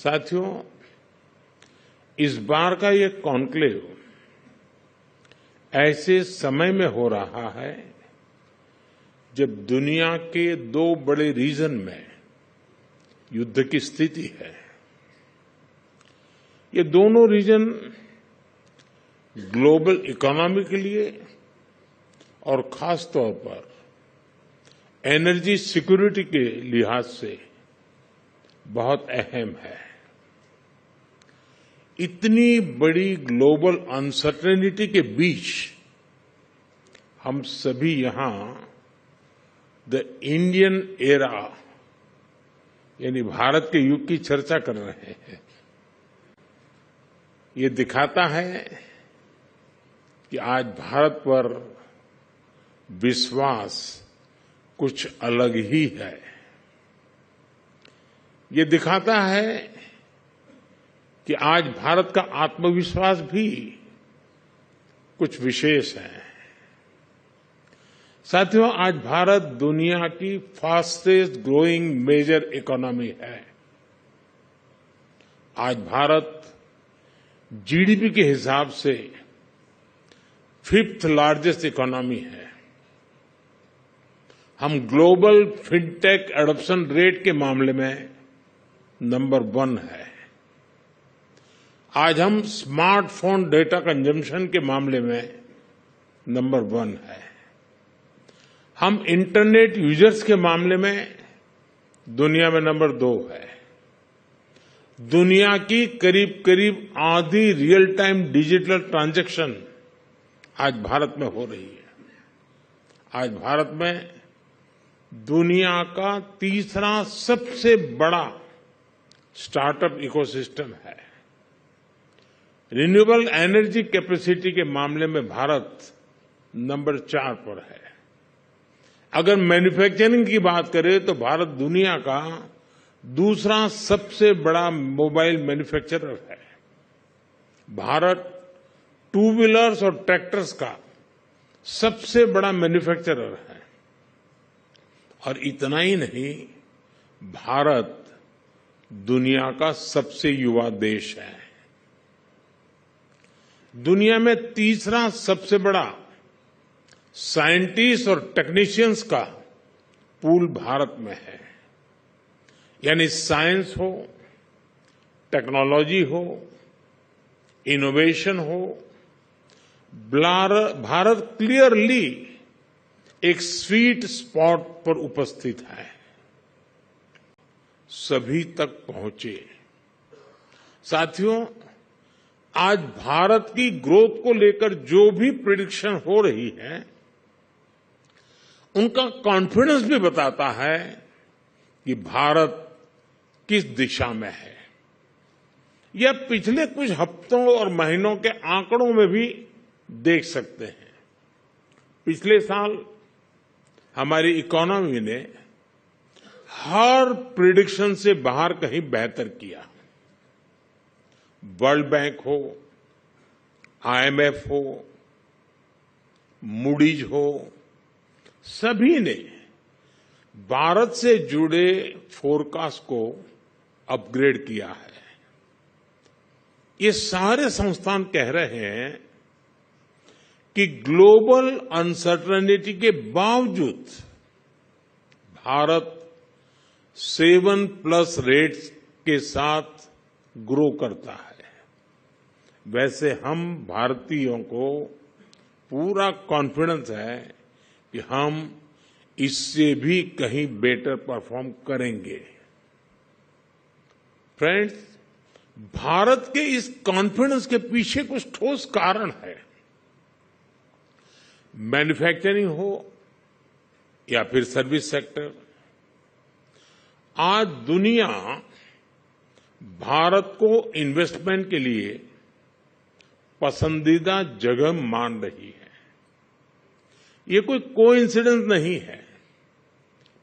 साथियों, इस बार का ये कॉन्क्लेव ऐसे समय में हो रहा है जब दुनिया के दो बड़े रीजन में युद्ध की स्थिति है। ये दोनों रीजन ग्लोबल इकोनॉमी के लिए और खास तौर पर एनर्जी सिक्योरिटी के लिहाज से बहुत अहम है। इतनी बड़ी ग्लोबल अनसर्टेनिटी के बीच हम सभी यहां द इंडियन एरा यानी भारत के युग की चर्चा कर रहे हैं। ये दिखाता है कि आज भारत पर विश्वास कुछ अलग ही है। ये दिखाता है कि आज भारत का आत्मविश्वास भी कुछ विशेष है। साथियों, आज भारत दुनिया की फास्टेस्ट ग्रोइंग मेजर इकोनॉमी है। आज भारत जीडीपी के हिसाब से 5th लार्जेस्ट इकोनॉमी है। हम ग्लोबल फिनटेक एडॉप्शन रेट के मामले में नंबर 1 है। आज हम स्मार्टफोन डेटा कंजम्पशन के मामले में नंबर 1 है। हम इंटरनेट यूजर्स के मामले में दुनिया में नंबर 2 है। दुनिया की करीब करीब आधी रियल टाइम डिजिटल ट्रांजैक्शन आज भारत में हो रही है। आज भारत में दुनिया का तीसरा सबसे बड़ा स्टार्टअप इकोसिस्टम है। रिन्यूएबल एनर्जी कैपेसिटी के मामले में भारत नंबर 4 पर है। अगर मैन्युफैक्चरिंग की बात करें तो भारत दुनिया का दूसरा सबसे बड़ा मोबाइल मैन्युफैक्चरर है। भारत 2 व्हीलर्स और ट्रैक्टर्स का सबसे बड़ा मैन्युफैक्चरर है। और इतना ही नहीं, भारत दुनिया का सबसे युवा देश है। दुनिया में तीसरा सबसे बड़ा साइंटिस्ट और टेक्नीशियंस का पूल भारत में है। यानी साइंस हो, टेक्नोलॉजी हो, इनोवेशन हो, भारत क्लियरली एक स्वीट स्पॉट पर उपस्थित है। सभी तक पहुंचे। साथियों, आज भारत की ग्रोथ को लेकर जो भी प्रेडिक्शन हो रही है, उनका कॉन्फिडेंस भी बताता है कि भारत किस दिशा में है। यह पिछले कुछ हफ्तों और महीनों के आंकड़ों में भी देख सकते हैं। पिछले साल हमारी इकोनॉमी ने हर प्रेडिक्शन से बाहर कहीं बेहतर किया। वर्ल्ड बैंक हो, आईएमएफ हो, मूडीज हो, सभी ने भारत से जुड़े फोरकास्ट को अपग्रेड किया है। ये सारे संस्थान कह रहे हैं कि ग्लोबल अनसर्टेनिटी के बावजूद भारत 7+ रेट के साथ ग्रो करता है। वैसे हम भारतीयों को पूरा कॉन्फिडेंस है कि हम इससे भी कहीं बेटर परफॉर्म करेंगे। फ्रेंड्स, भारत के इस कॉन्फिडेंस के पीछे कुछ ठोस कारण है। मैन्युफैक्चरिंग हो या फिर सर्विस सेक्टर, आज दुनिया भारत को इन्वेस्टमेंट के लिए पसंदीदा जगह मान रही है। ये कोई कोइंसिडेंस नहीं है,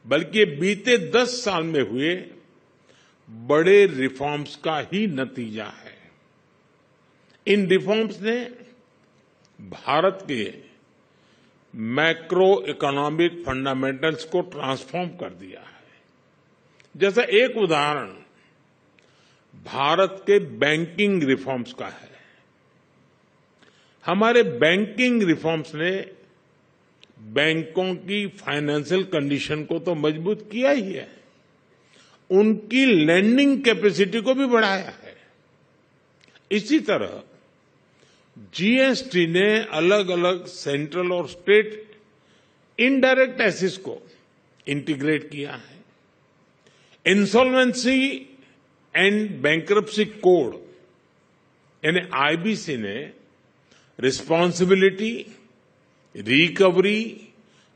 बल्कि बीते 10 साल में हुए बड़े रिफॉर्म्स का ही नतीजा है। इन रिफॉर्म्स ने भारत के मैक्रो इकोनॉमिक फंडामेंटल्स को ट्रांसफॉर्म कर दिया है। जैसा एक उदाहरण, भारत के बैंकिंग रिफॉर्म्स का है। हमारे बैंकिंग रिफॉर्म्स ने बैंकों की फाइनेंशियल कंडीशन को तो मजबूत किया ही है, उनकी लैंडिंग कैपेसिटी को भी बढ़ाया है। इसी तरह जीएसटी ने अलग अलग सेंट्रल और स्टेट इनडायरेक्ट एसेट्स को इंटीग्रेट किया है। इंसॉल्वेंसी एंड बैंक्रप्सी कोड यानी आईबीसी ने रिस्पांसिबिलिटी, रिकवरी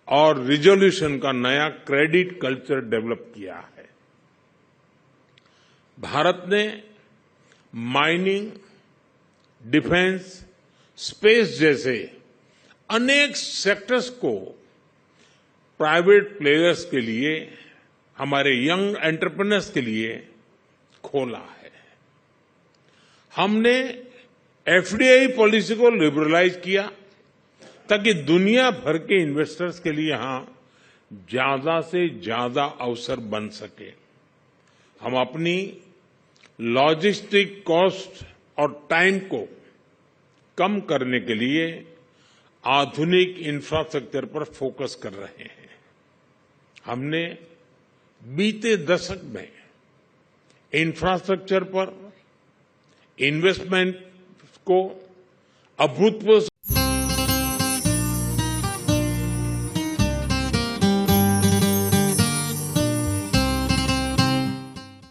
और रिजोल्यूशन का नया क्रेडिट कल्चर डेवलप किया है। भारत ने माइनिंग, डिफेंस, स्पेस जैसे अनेक सेक्टर्स को प्राइवेट प्लेयर्स के लिए, हमारे यंग एंटरप्रेन्योर्स के लिए खोला है। हमने एफडीआई पॉलिसी को लिबरलाइज किया ताकि दुनिया भर के इन्वेस्टर्स के लिए यहां ज्यादा से ज्यादा अवसर बन सके। हम अपनी लॉजिस्टिक कॉस्ट और टाइम को कम करने के लिए आधुनिक इंफ्रास्ट्रक्चर पर फोकस कर रहे हैं। हमने बीते दशक में इंफ्रास्ट्रक्चर पर इन्वेस्टमेंट को अभूतपूर्व